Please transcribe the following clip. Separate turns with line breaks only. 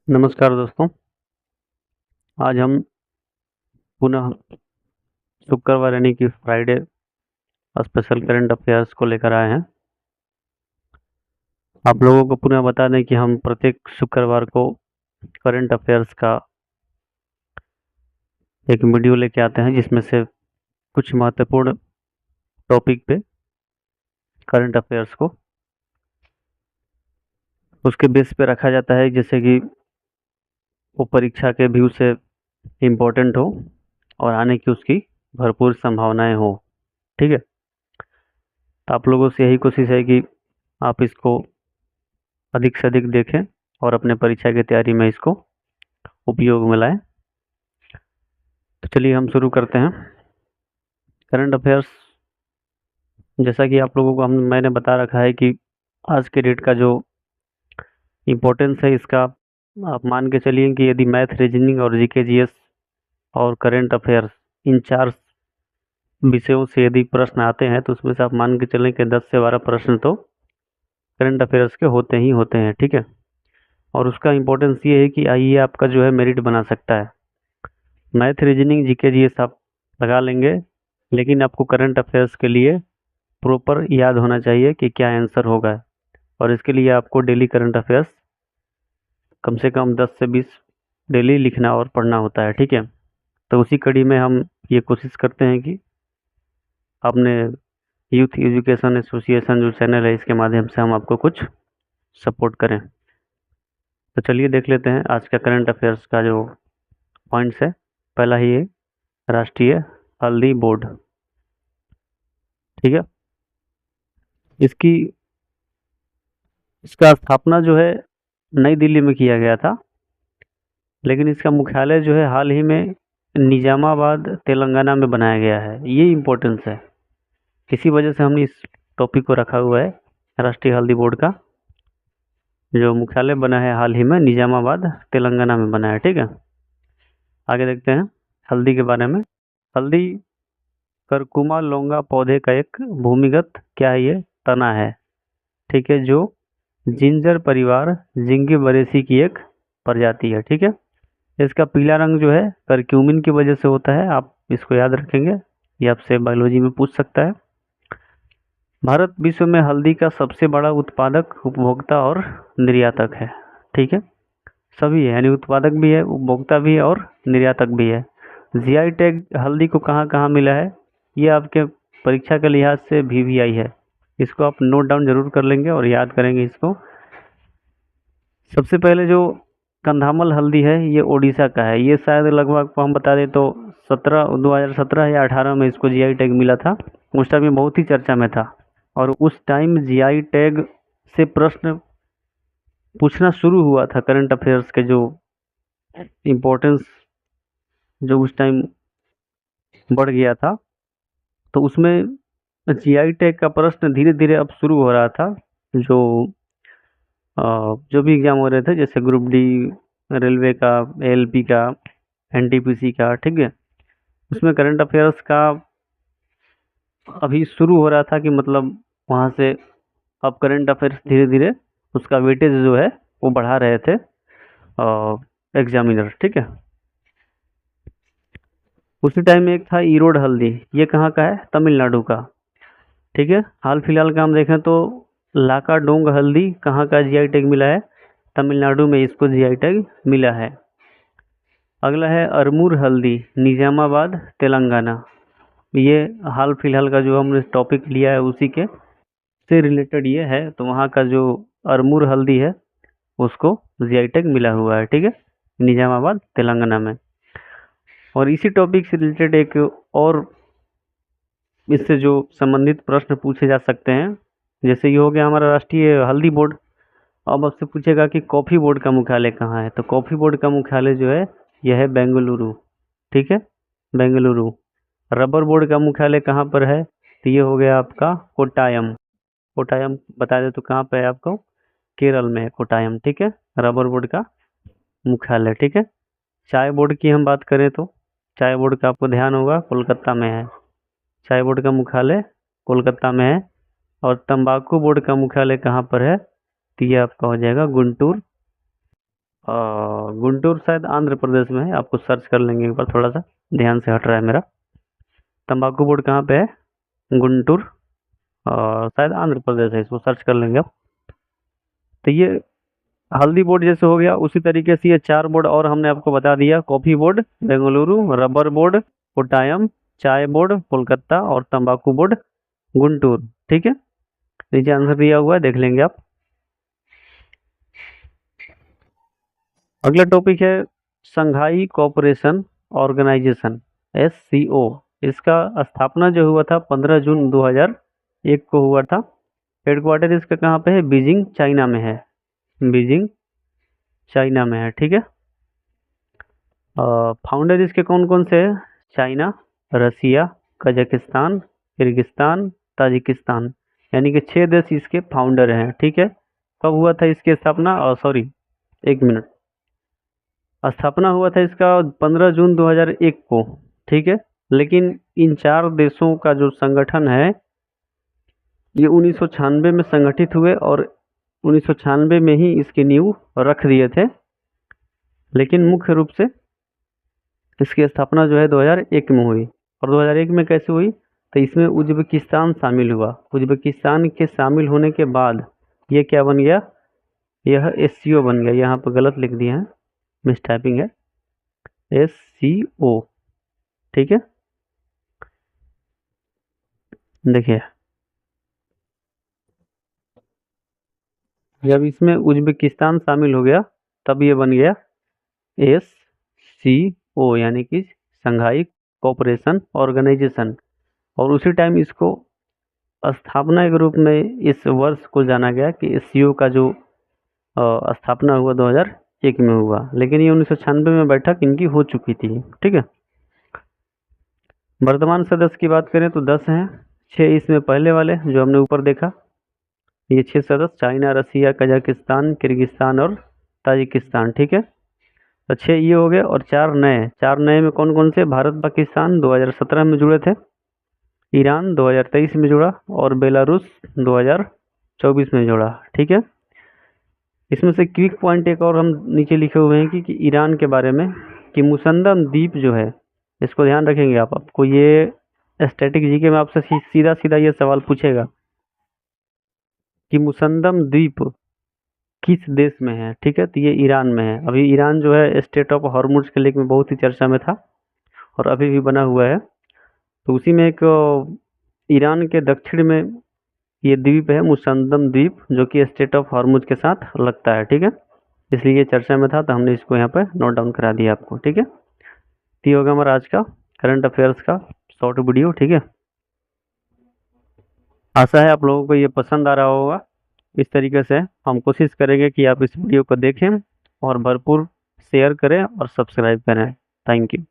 नमस्कार दोस्तों। आज हम पुनः शुक्रवार यानी कि फ्राइडे स्पेशल करंट अफेयर्स को लेकर आए हैं। आप लोगों को पुनः बता दें कि हम प्रत्येक शुक्रवार को करंट अफेयर्स का एक वीडियो लेके आते हैं, जिसमें से कुछ महत्वपूर्ण टॉपिक पे करंट अफेयर्स को उसके बेस पे रखा जाता है, जैसे कि वो परीक्षा के व्यू से इम्पोर्टेंट हो और आने की उसकी भरपूर संभावनाएं हो। ठीक है, तो आप लोगों से यही कोशिश है कि आप इसको अधिक से अधिक देखें और अपने परीक्षा की तैयारी में इसको उपयोग में लाएं। तो चलिए हम शुरू करते हैं। करंट अफेयर्स, जैसा कि आप लोगों को मैंने बता रखा है कि आज के डेट का जो इम्पोर्टेंस है इसका, आप मान के चलिए कि यदि मैथ, रीजनिंग और जीके जीएस और करंट अफेयर्स इन 4 विषयों से यदि प्रश्न आते हैं तो उसमें से आप मान के चलें कि 10 से 12 प्रश्न तो करंट अफेयर्स के होते ही होते हैं। ठीक है, और उसका इम्पोर्टेंस ये है कि ये आपका जो है मेरिट बना सकता है। मैथ, रीजनिंग, जीके जीएस आप लगा लेंगे, लेकिन आपको करंट अफेयर्स के लिए प्रॉपर याद होना चाहिए कि क्या आंसर होगा, और इसके लिए आपको डेली करंट अफेयर्स कम से कम 10 से 20 डेली लिखना और पढ़ना होता है। ठीक है, तो उसी कड़ी में हम ये कोशिश करते हैं कि अपने यूथ एजुकेशन एसोसिएशन जो चैनल है इसके माध्यम से हम आपको कुछ सपोर्ट करें। तो चलिए देख लेते हैं आज का करंट अफेयर्स का जो पॉइंट्स है। पहला ही है राष्ट्रीय हल्दी बोर्ड। ठीक है, इसका स्थापना जो है नई दिल्ली में किया गया था, लेकिन इसका मुख्यालय जो है हाल ही में निजामाबाद तेलंगाना में बनाया गया है। ये इम्पोर्टेंस है, इसी वजह से हमने इस टॉपिक को रखा हुआ है। राष्ट्रीय हल्दी बोर्ड का जो मुख्यालय बना है हाल ही में निजामाबाद तेलंगाना में बना है। ठीक है, आगे देखते हैं हल्दी के बारे में। हल्दी करकुमा लौंगा पौधे का एक भूमिगत क्या है, ये तना है। ठीक है, जो जिंजर परिवार जिंगिबरेसी की एक प्रजाति है। ठीक है, इसका पीला रंग जो है करक्यूमिन की वजह से होता है, आप इसको याद रखेंगे, ये आपसे बायोलॉजी में पूछ सकता है। भारत विश्व में हल्दी का सबसे बड़ा उत्पादक, उपभोक्ता और निर्यातक है। ठीक है, सभी है, यानी उत्पादक भी है, उपभोक्ता भी है और निर्यातक भी है। जीआई टैग हल्दी को कहाँ कहाँ मिला है, ये आपके परीक्षा के लिहाज से VVI है, इसको आप नोट डाउन जरूर कर लेंगे और याद करेंगे इसको। सबसे पहले जो कंधामल हल्दी है ये ओडिशा का है। ये शायद लगभग हम बता दें तो 2017 या 18 में इसको जीआई टैग मिला था। उस टाइम में बहुत ही चर्चा में था, और उस टाइम जीआई टैग से प्रश्न पूछना शुरू हुआ था। करंट अफेयर्स के जो इम्पोर्टेंस जो उस टाइम बढ़ गया था, तो उसमें जीआई टैग का प्रश्न धीरे धीरे अब शुरू हो रहा था। जो भी एग्जाम हो रहे थे, जैसे ग्रुप डी, रेलवे का, एएलपी का, एनटीपीसी का, ठीक है, उसमें करंट अफेयर्स का अभी शुरू हो रहा था कि मतलब वहाँ से अब करंट अफेयर्स धीरे धीरे उसका वेटेज जो है वो बढ़ा रहे थे एग्जामिनर। ठीक है, उसी टाइम में एक था ईरोड हल्दी, ये कहाँ का है, तमिलनाडु का। ठीक है, हाल फिलहाल का हम देखें तो लाकाडोंग हल्दी कहाँ का जीआई टैग मिला है, तमिलनाडु में इसको जीआई टैग मिला है। अगला है अरमूर हल्दी, निजामाबाद तेलंगाना। ये हाल फिलहाल का जो हमने टॉपिक लिया है उसी के से रिलेटेड ये है, तो वहाँ का जो अरमूर हल्दी है उसको जीआई टैग मिला हुआ है। ठीक है, निजामाबाद तेलंगाना में। और इसी टॉपिक से रिलेटेड एक और इससे जो संबंधित प्रश्न पूछे जा सकते हैं, जैसे ये हो गया हमारा राष्ट्रीय हल्दी बोर्ड। अब आपसे पूछेगा कि कॉफ़ी बोर्ड का मुख्यालय कहाँ है, तो कॉफ़ी बोर्ड का मुख्यालय जो है यह है बेंगलुरु। ठीक है, बेंगलुरु। रबर बोर्ड का मुख्यालय कहाँ पर है, तो ये हो गया आपका कोट्टायम। कोट्टायम बता दे तो कहाँ पे है आपको, केरल में है कोट्टायम। ठीक है, रबर बोर्ड का मुख्यालय। ठीक है, चाय बोर्ड की हम बात करें तो चाय बोर्ड का आपको ध्यान होगा कोलकाता में है। चाय बोर्ड का मुख्यालय कोलकाता में है। और तंबाकू बोर्ड का मुख्यालय कहाँ पर है, तो ये आपका हो जाएगा गुंटूर गुंटूर शायद आंध्र प्रदेश में है, आपको सर्च कर लेंगे एक बार, थोड़ा सा ध्यान से हट रहा है मेरा। तंबाकू बोर्ड कहाँ पे है? गुंटूर, और शायद आंध्र प्रदेश है, इसको सर्च कर लेंगे आप। तो ये हल्दी बोर्ड जैसे हो गया, उसी तरीके से ये 4 बोर्ड और हमने आपको बता दिया, coffee board Bengaluru, rubber board Kottayam, चाय बोर्ड कोलकाता और तंबाकू बोर्ड गुंटूर। ठीक है, नीचे आंसर दिया हुआ है, देख लेंगे आप। अगला टॉपिक है संघाई कोऑपरेशन ऑर्गेनाइजेशन, SCO। इसका स्थापना जो हुआ था 15 जून 2001 को हुआ था। हेडक्वार्टर इसका कहाँ पे है? बीजिंग चाइना में है, बीजिंग चाइना में है। ठीक है, फाउंडर इसके कौन कौन से है? चाइना, रसिया, कजाकिस्तान, किर्गिस्तान, ताजिकिस्तान, यानी कि 6 देश इसके फाउंडर हैं। ठीक है, कब हुआ था इसकी स्थापना? सॉरी, 1 मिनट, स्थापना हुआ था इसका 15 जून 2001 को। ठीक है, लेकिन इन 4 देशों का जो संगठन है ये 1996 में संगठित हुए और 1996 में ही इसकी नींव रख दिए थे, लेकिन मुख्य रूप से इसकी स्थापना जो है 2001 में हुई। और 2001 में कैसे हुई? तो इसमें उज्बेकिस्तान शामिल हुआ। उज्बेकिस्तान के शामिल होने के बाद ये क्या बन गया? यह SCO बन गया। यहाँ पर गलत लिख दिया है, मिस टाइपिंग है, SCO। ठीक है, देखिए जब इसमें उज्बेकिस्तान शामिल हो गया तब ये बन गया SCO, यानी कि संघाई कोऑपरेशन ऑर्गेनाइजेशन। और उसी टाइम इसको स्थापना के रूप में इस वर्ष को जाना गया कि SCO का जो स्थापना हुआ 2001 में हुआ, लेकिन ये 1996 में बैठक इनकी हो चुकी थी। ठीक है, वर्तमान सदस्य की बात करें तो 10 हैं, 6 इसमें पहले वाले जो हमने ऊपर देखा, ये 6 सदस्य चाइना, रसिया, कजाकिस्तान, किर्गिस्तान और ताजिकिस्तान। ठीक है, तो 6 ये हो गए और 4 नए। 4 नए में कौन कौन से? भारत पाकिस्तान 2017 में जुड़े थे, ईरान 2023 में जुड़ा और बेलारूस 2024 में जुड़ा। ठीक है, इसमें से क्विक पॉइंट एक और हम नीचे लिखे हुए हैं कि ईरान के बारे में, कि मुसंदम द्वीप जो है, इसको ध्यान रखेंगे आप। आपको ये स्टैटिक जीके में आपसे सीधा सीधा ये सवाल पूछेगा कि मुसंदम द्वीप किस देश में है। ठीक है, तो ये ईरान में है। अभी ईरान जो है स्टेट ऑफ हॉर्मुज के लेक में बहुत ही चर्चा में था और अभी भी बना हुआ है। तो उसी में एक ईरान के दक्षिण में ये द्वीप है मुसंदम द्वीप, जो कि स्टेट ऑफ हॉर्मुज के साथ लगता है। ठीक है, इसलिए ये चर्चा में था, तो हमने इसको यहाँ पर नोट डाउन करा दिया आपको। ठीक है, तो ये होगा हमारा आज का करंट अफेयर्स का शॉर्ट वीडियो। ठीक है, आशा है आप लोगों को ये पसंद आ रहा होगा। इस तरीके से हम कोशिश करेंगे कि आप इस वीडियो को देखें और भरपूर शेयर करें और सब्सक्राइब करें। Thank you.